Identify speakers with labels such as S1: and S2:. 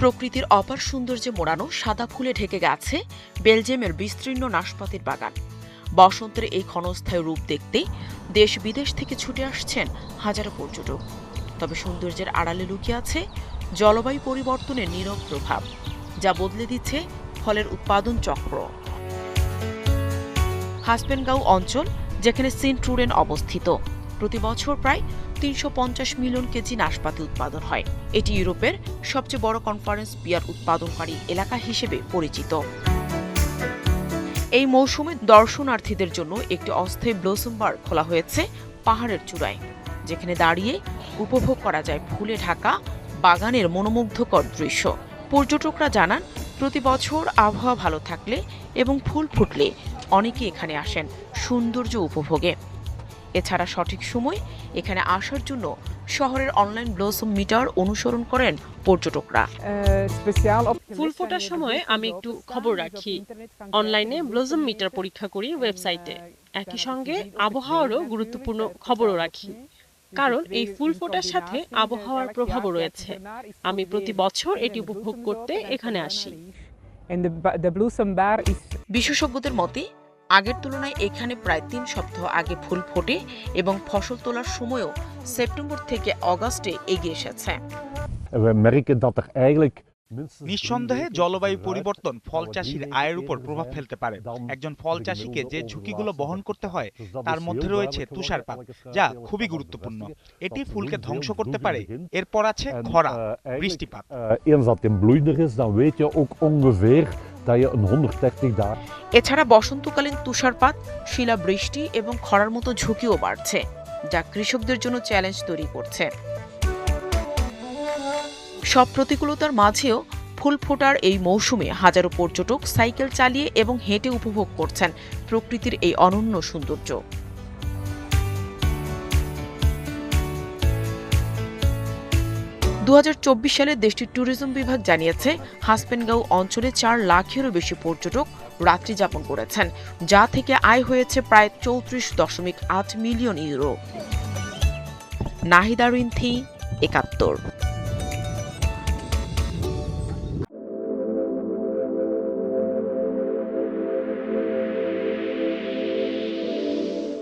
S1: প্রকৃতির অপার সৌন্দর্যে মোড়ানো সাদা ফুলে ঢেকে গেছে বেলজিয়ামের বিস্তীর্ণ নাশপাতির বাগান। বসন্তের এই ক্ষণস্থায়ী রূপ দেখতে দেশ বিদেশ থেকে ছুটে আসছেন হাজারো পর্যটক। তবে সৌন্দর্যের আড়ালে লুকিয়ে আছে জলবায়ু পরিবর্তনের নীরব প্রভাব, যা বদলে দিচ্ছে ফলের উৎপাদন চক্র। হাসপেনগাঁও অঞ্চল, যেখানে সিন্ট্রুডেন অবস্থিত, প্রতি বছর প্রায় ৩৫০ মিলিয়ন কেজি নাশপাতি উৎপাদন হয়। এটি ইউরোপের সবচেয়ে বড় কনফারেন্স বিয়ার উৎপাদনকারী এলাকা হিসেবে পরিচিত। এই মৌসুমে দর্শনার্থীদের জন্য একটি অস্থায়ী ব্লসম বার খোলা হয়েছে পাহাড়ের চূড়ায়, যেখানে দাঁড়িয়ে উপভোগ করা যায় ফুলে ঢাকা বাগানের মনোমুগ্ধকর দৃশ্য। পর্যটকরা জানান, প্রতি বছর আবহাওয়া ভালো থাকলে এবং ফুল ফুটলে অনেকে এখানে আসেন সৌন্দর্য উপভোগে। এছাড়া সঠিক সময় এখানে আসার জন্য শহরের অনলাইন ব্লসম মিটার অনুসরণ করেন পর্যটকরা।
S2: ফুল ফোটার সময় আমি একটু খবর রাখি, অনলাইনে ব্লসম মিটার পরীক্ষা করি ওয়েবসাইটে। একই সঙ্গে আবহাওয়ারও গুরুত্বপূর্ণ খবরও রাখি, কারণ এই ফুল ফোটার সাথে আবহাওয়ার প্রভাবও রয়েছে। আমি প্রতি বছর এটি উপভোগ করতে এখানে আসি।
S1: বিশেষজ্ঞদের মতে, আগের তুলনায় এখানে প্রায় ৩ সপ্তাহ আগে ফুল ফোটে এবং ফসল তোলার সময়ও সেপ্টেম্বর থেকে অগাস্টে এগিয়ে এসেছে।
S3: নিঃসন্দেহে জলবায়ু পরিবর্তন ফল চাষির আয়ের উপর প্রভাব ফেলতে পারে। একজন ফল চাষিকে যে ঝুঁকিগুলো বহন করতে হয় তার মধ্যে রয়েছে তুষারপাত, যা খুবই গুরুত্বপূর্ণ। এটি ফুলকে ধ্বংস করতে পারে। এরপর আছে খরা, বৃষ্টিপাত।
S1: এছাড়া বসন্তকালীন তুষারপাত, শিলাবৃষ্টি এবং খরার মতো ঝুঁকিও বাড়ছে, যা কৃষকদের জন্য চ্যালেঞ্জ তৈরি করছে। সব প্রতিকূলতার মাঝেও ফুল ফোটার এই মৌসুমে হাজারো পর্যটক সাইকেল চালিয়ে এবং হেঁটে উপভোগ করছেন প্রকৃতির এই অনন্য সৌন্দর্য। ২০২৪ সালে দেশটির ট্যুরিজম বিভাগ জানিয়েছে, হাসপেনগাঁও অঞ্চলে ৪ লাখেরও বেশি পর্যটক রাত্রি যাপন করেছেন, যা থেকে আয় হয়েছে প্রায় ৩৪.৮ মিলিয়ন ইউরো। নাহিদা রিন্থি, ৭১।